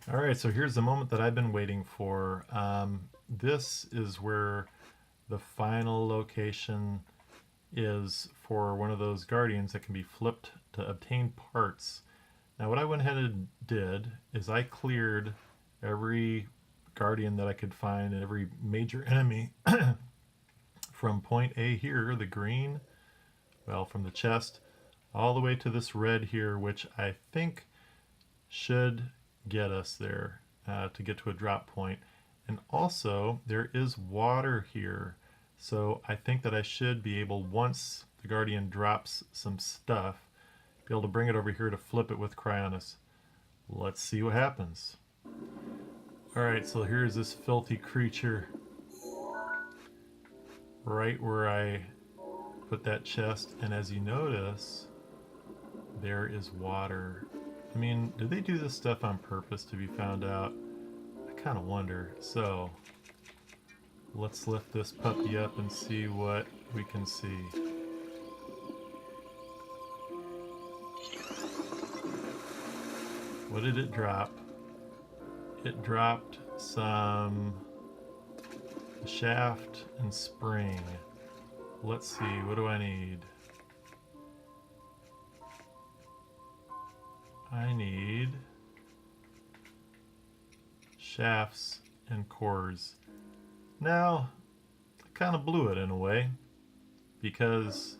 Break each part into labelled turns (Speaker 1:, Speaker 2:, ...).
Speaker 1: Alright, so here's the moment that I've been waiting for. This is where the final location is for one of those guardians that can be flipped to obtain parts. Now what I went ahead and did is I cleared every guardian that I could find and every major enemy from point A here, the green, well, from the chest, all the way to this red here, which I think should get us there to get to a drop point. And also there is water here, so I think that I should be able, once the guardian drops some stuff, be able to bring it over here to flip it with Cryonis. Let's see what happens. Alright, so here's this filthy creature right where I put that chest, and as you notice, there is water. I mean, did they do this stuff on purpose to be found out? I kind of wonder. So, let's lift this puppy up and see what we can see. What did it drop? It dropped some shaft and spring. Let's see, what do I need? I need shafts and cores. Now, I kind of blew it in a way, because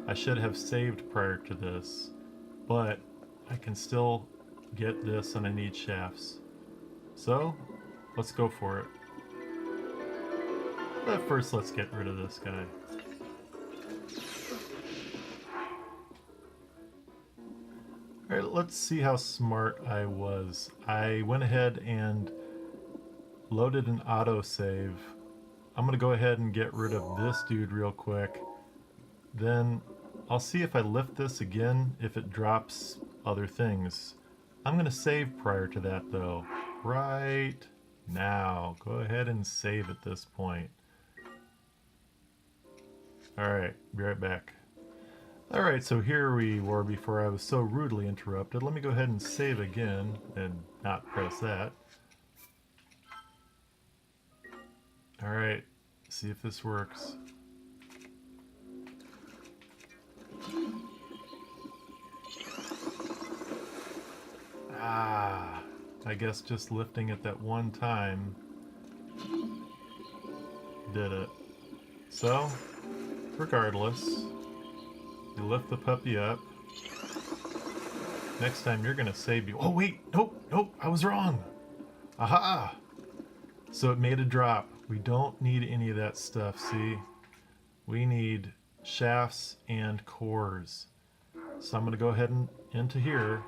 Speaker 1: I should have saved prior to this, but I can still get this and I need shafts. So, let's go for it. But first, let's get rid of this guy. Alright, let's see how smart I was. I went ahead and loaded an autosave. I'm gonna go ahead and get rid of this dude real quick. Then I'll see if I lift this again, if it drops other things. I'm gonna save prior to that though. Right now. Go ahead and save at this point. Alright, be right back. Alright, so here we were before I was so rudely interrupted. Let me go ahead and save again and not press that. Alright, see if this works. I guess just lifting it that one time did it. So, regardless, you lift the puppy up. Next time you're gonna save you. Oh wait, nope, I was wrong. Aha! So it made a drop. We don't need any of that stuff, see? We need shafts and cores. So I'm gonna go ahead and into here,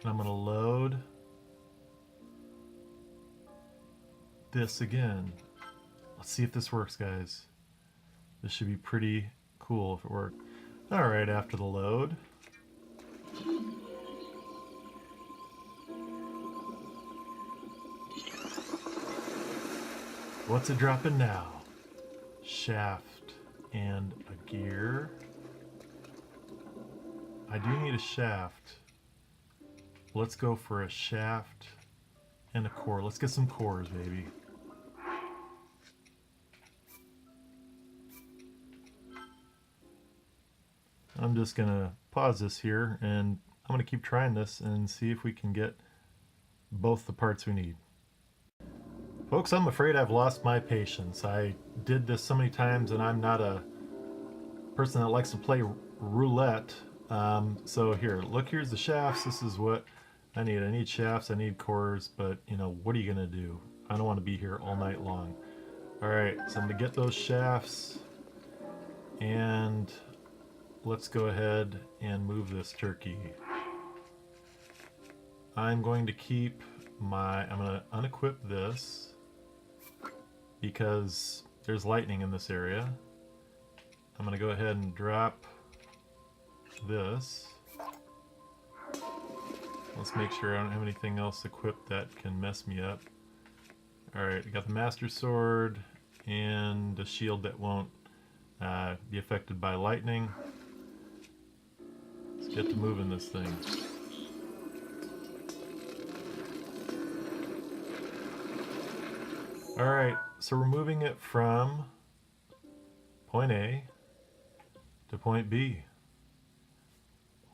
Speaker 1: and I'm gonna load this again. Let's see if this works, guys. This should be pretty cool if it worked. Alright, after the load. What's it dropping now? Shaft and a gear. I do need a shaft. Let's go for a shaft and a core. Let's get some cores, baby. I'm just gonna pause this here and I'm gonna keep trying this and see if we can get both the parts we need. Folks, I'm afraid I've lost my patience. I did this so many times and I'm not a person that likes to play roulette. So here, look, here's the shafts. This is what I need. I need shafts, I need cores, but you know, what are you gonna do? I don't want to be here all night long. Alright, so I'm gonna get those shafts and let's go ahead and move this turkey. I'm going to keep I'm going to unequip this because there's lightning in this area. I'm going to go ahead and drop this. Let's make sure I don't have anything else equipped that can mess me up. Alright, I got the Master Sword and a shield that won't be affected by lightning. Let's get to moving this thing. Alright, so we're moving it from point A to point B.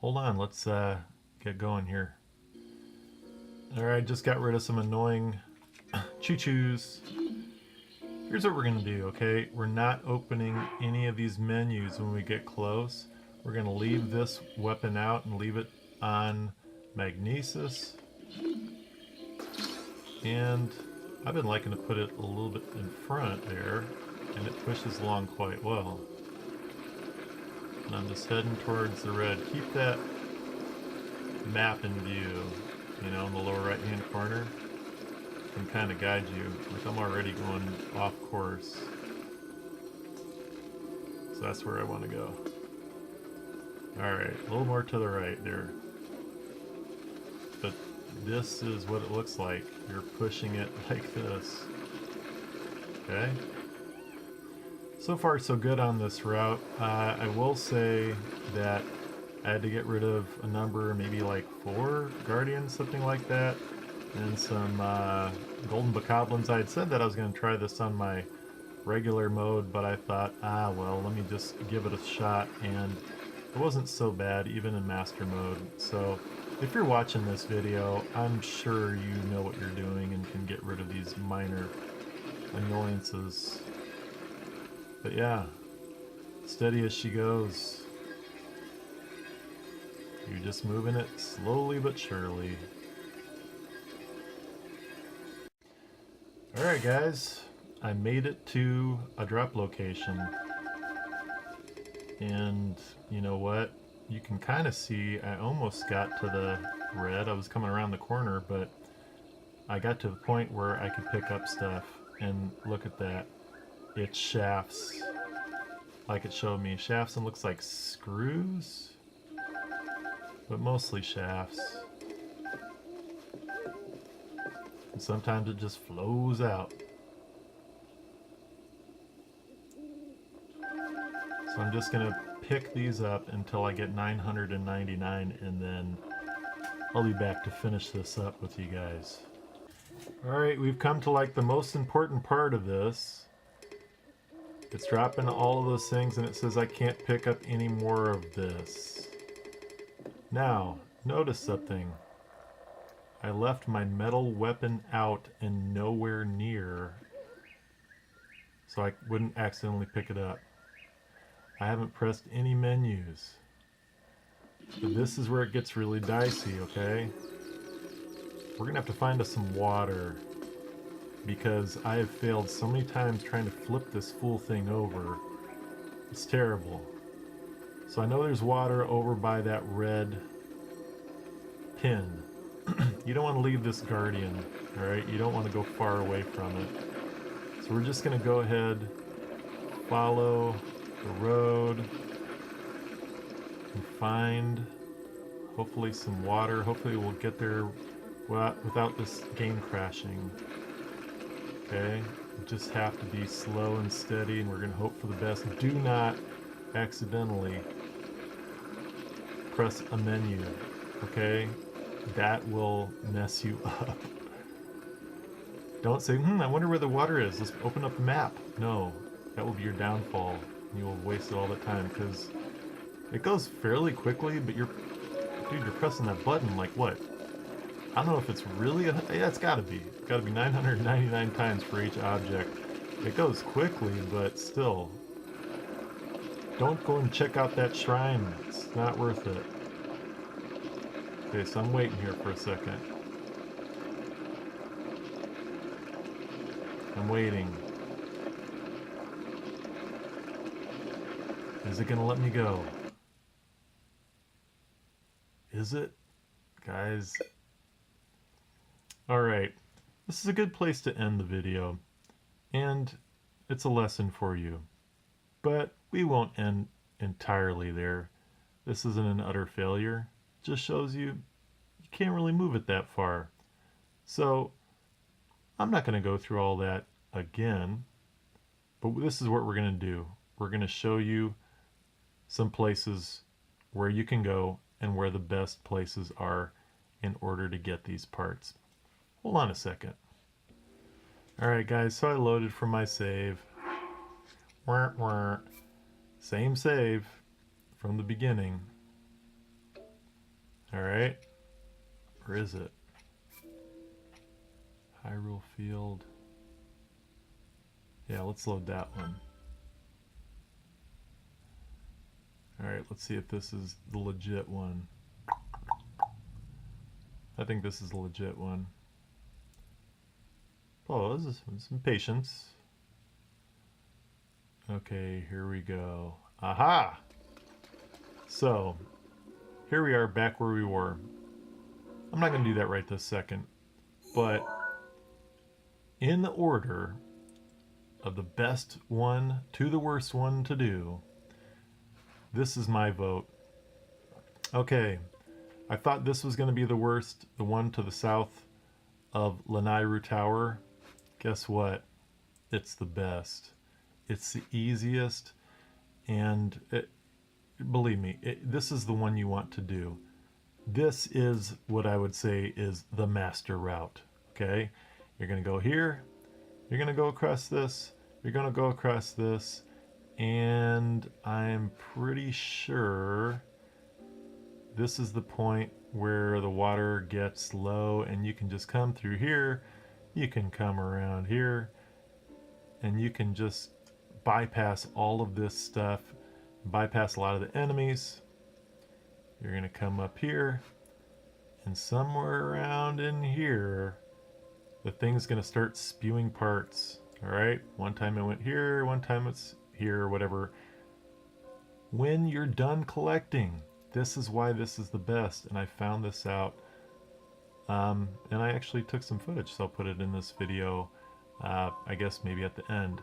Speaker 1: Hold on, let's get going here. Alright, just got rid of some annoying choo-choos. Here's what we're going to do, okay? We're not opening any of these menus when we get close. We're going to leave this weapon out and leave it on magnesis. And I've been liking to put it a little bit in front there, and it pushes along quite well. And I'm just heading towards the red. Keep that map in view, you know, in the lower right hand corner. Can kind of guide you. Like I'm already going off course. So that's where I want to go. Alright, a little more to the right there. But this is what it looks like. You're pushing it like this. Okay? So far so good on this route. I will say that I had to get rid of a number, maybe like 4 guardians, something like that. And some golden bokoblins. I had said that I was going to try this on my regular mode, but I thought, well, let me just give it a shot, and it wasn't so bad, even in master mode. So if you're watching this video, I'm sure you know what you're doing and can get rid of these minor annoyances. But yeah, steady as she goes. You're just moving it slowly but surely. Alright guys, I made it to a drop location, and you know what, you can kind of see I almost got to the red. I was coming around the corner, but I got to the point where I could pick up stuff, and look at that, it's shafts, like it showed me, shafts, and looks like screws, but mostly shafts. And sometimes it just flows out. So I'm just gonna pick these up until I get 999, and then I'll be back to finish this up with you guys. Alright, we've come to like the most important part of this. It's dropping all of those things, and it says I can't pick up any more of this. Now, notice something. I left my metal weapon out and nowhere near, so I wouldn't accidentally pick it up. I haven't pressed any menus. But this is where it gets really dicey, okay? We're gonna have to find us some water, because I have failed so many times trying to flip this fool thing over. It's terrible. So I know there's water over by that red pin. You don't want to leave this guardian, alright? You don't want to go far away from it. So we're just going to go ahead, follow the road, and find hopefully some water. Hopefully we'll get there without this game crashing. Okay? We just have to be slow and steady, and we're going to hope for the best. Do not accidentally press a menu, okay? That will mess you up. Don't say, I wonder where the water is. Let's open up the map. No, that will be your downfall. You will waste all the time, because it goes fairly quickly, but you're pressing that button like what? I don't know if it's really yeah, it's gotta be. It's gotta be 999 times for each object. It goes quickly, but still. Don't go and check out that shrine. It's not worth it. Okay, so I'm waiting here for a second. I'm waiting. Is it gonna let me go? Is it? Guys. Alright. This is a good place to end the video. And it's a lesson for you. But we won't end entirely there. This isn't an utter failure. It just shows you can't really move it that far. So I'm not going to go through all that again. But this is what we're going to do. We're going to show you some places where you can go and where the best places are in order to get these parts. Hold on a second. Alright guys, so I loaded from my save. Wah, wah. Same save from the beginning. Alright. Where is it? Hyrule Field. Yeah, let's load that one. Alright, let's see if this is the legit one. I think this is the legit one. Oh, this is some patience. Okay, here we go. Aha! So, here we are back where we were. I'm not going to do that right this second, but in the order of the best one to the worst one to do, this is my vote. Okay, I thought this was going to be the worst, the one to the south of Lanairu Tower. Guess what? It's the best. It's the easiest, and believe me, this is the one you want to do. This is what I would say is the master route. Okay, you're going to go here, you're going to go across this, you're going to go across this, and I'm pretty sure this is the point where the water gets low and you can just come through here, you can come around here, and you can just bypass all of this stuff, bypass a lot of the enemies. You're going to come up here, and somewhere around in here, the thing's going to start spewing parts. Alright, one time it went here, one time it's here, whatever. When you're done collecting, this is why this is the best, and I found this out. And I actually took some footage, so I'll put it in this video, I guess maybe at the end.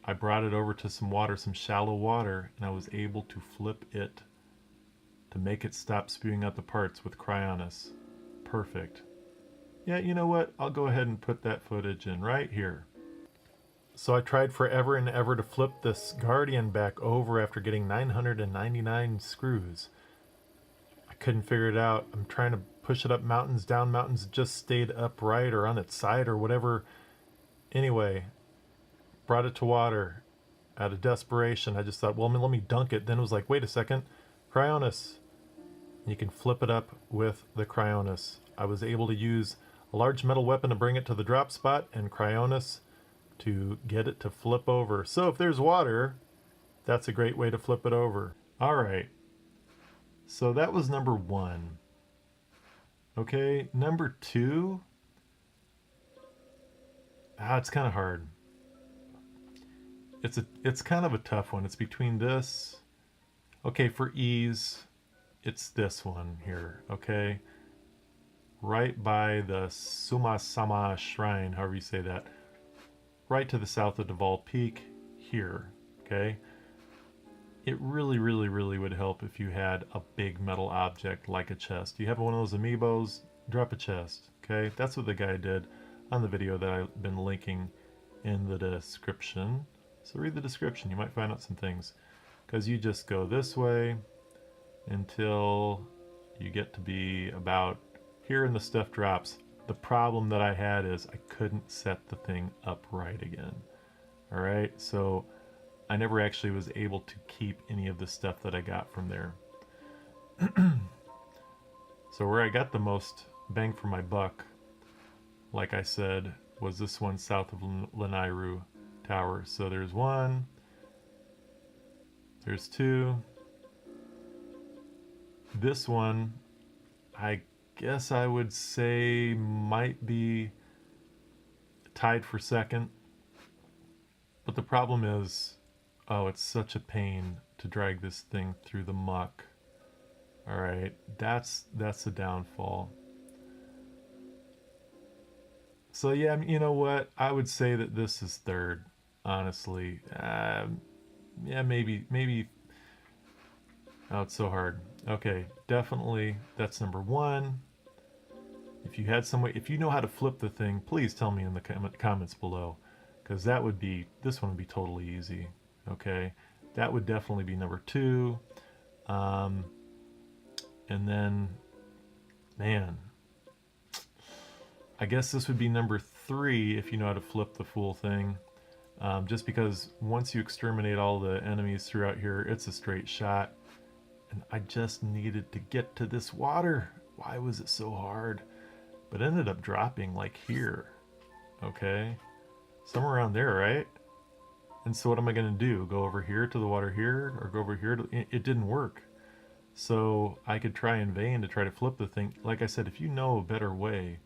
Speaker 1: I brought it over to some water, some shallow water, and I was able to flip it to make it stop spewing out the parts with Cryonis. Perfect. Yeah, you know what? I'll go ahead and put that footage in right here. So I tried forever and ever to flip this Guardian back over after getting 999 screws. I couldn't figure it out. I'm trying to push it up mountains, down mountains, it just stayed upright or on its side or whatever. Anyway, brought it to water out of desperation. I just thought, well, let me dunk it. Then it was like, wait a second, Cryonis. You can flip it up with the Cryonis. I was able to use a large metal weapon to bring it to the drop spot and Cryonis to get it to flip over. So if there's water, that's a great way to flip it over. All right. So that was number one. Okay, number two. It's kind of hard. It's kind of a tough one. It's between this. Okay, for ease, it's this one here, okay? Right by the Sumasama Shrine, however you say that. Right to the south of Duval Peak, here, okay? It really, really, really would help if you had a big metal object like a chest. You have one of those amiibos, drop a chest, okay? That's what the guy did on the video that I've been linking in the description. So read the description, you might find out some things. Because you just go this way until you get to be about here and the stuff drops. The problem that I had is I couldn't set the thing upright again. Alright, so I never actually was able to keep any of the stuff that I got from there. So where I got the most bang for my buck, like I said, was this one south of Lanairu Tower. So there's one, there's two. This one, I guess I would say might be tied for second. But the problem is, oh, it's such a pain to drag this thing through the muck. Alright, that's the downfall. So yeah, you know what? I would say that this is third, honestly. Yeah, maybe. Oh, it's so hard. Okay, definitely that's number one. If you had some way, if you know how to flip the thing, please tell me in the comments below, because this one would be totally easy. Okay, that would definitely be number two. And then, man, I guess this would be number 3 if you know how to flip the full thing. Just because once you exterminate all the enemies throughout here, it's a straight shot. And I just needed to get to this water. Why was it so hard? But it ended up dropping like here. Okay? Somewhere around there, right? And so what am I going to do? Go over here to the water here? Or go over here to... It didn't work. So I could try in vain to try to flip the thing. Like I said, if you know a better way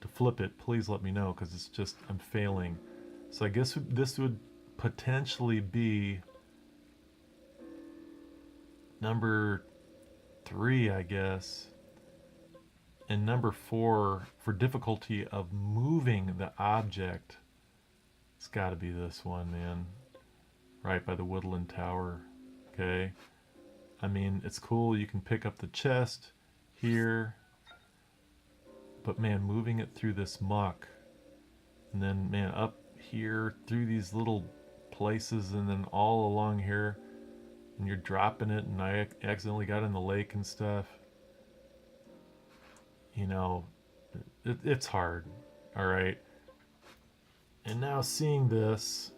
Speaker 1: to flip it, please let me know, because it's just, I'm failing. So I guess this would potentially be number 3, I guess. And number 4, for difficulty of moving the object, it's got to be this one, man. Right by the woodland tower. Okay. I mean, it's cool. You can pick up the chest here. But man, moving it through this muck. And then, man, up here through these little places and then all along here. And you're dropping it, and I accidentally got in the lake and stuff. You know, it's hard. Alright. And now seeing this,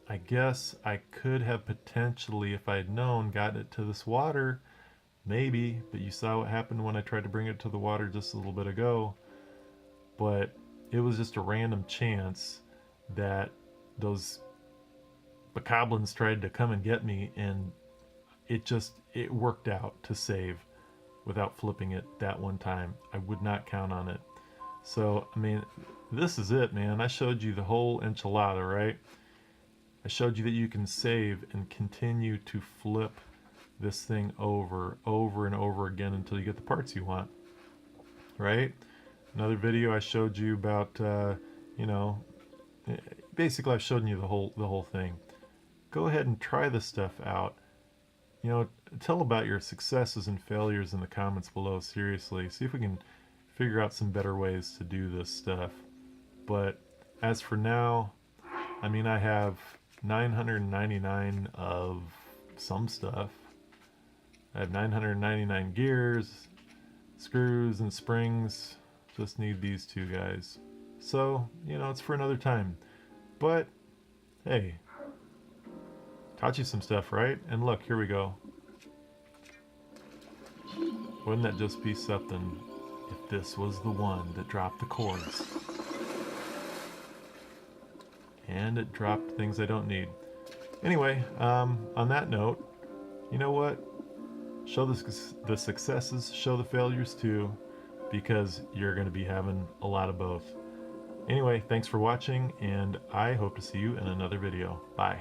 Speaker 1: I guess I could have potentially, if I had known, gotten it to this water. Maybe, but you saw what happened when I tried to bring it to the water just a little bit ago. But it was just a random chance that those bokoblins tried to come and get me, and it worked out to save without flipping it that one time. I would not count on it. So, I mean, this is it, man. I showed you the whole enchilada, right? I showed you that you can save and continue to flip this thing over and over again until you get the parts you want, right? Another video I showed you about, you know, basically I've shown you the whole thing. Go ahead and try this stuff out. You know, tell about your successes and failures in the comments below. Seriously, see if we can figure out some better ways to do this stuff. But as for now, I mean, I have 999 of some stuff. I have 999 gears, screws, and springs. Just need these 2 guys. So, you know, it's for another time. But, hey, taught you some stuff, right? And look, here we go. Wouldn't that just be something if this was the one that dropped the chords? And it dropped things I don't need. Anyway, on that note, you know what? Show the successes, show the failures too, because you're going to be having a lot of both. Anyway, thanks for watching, and I hope to see you in another video. Bye.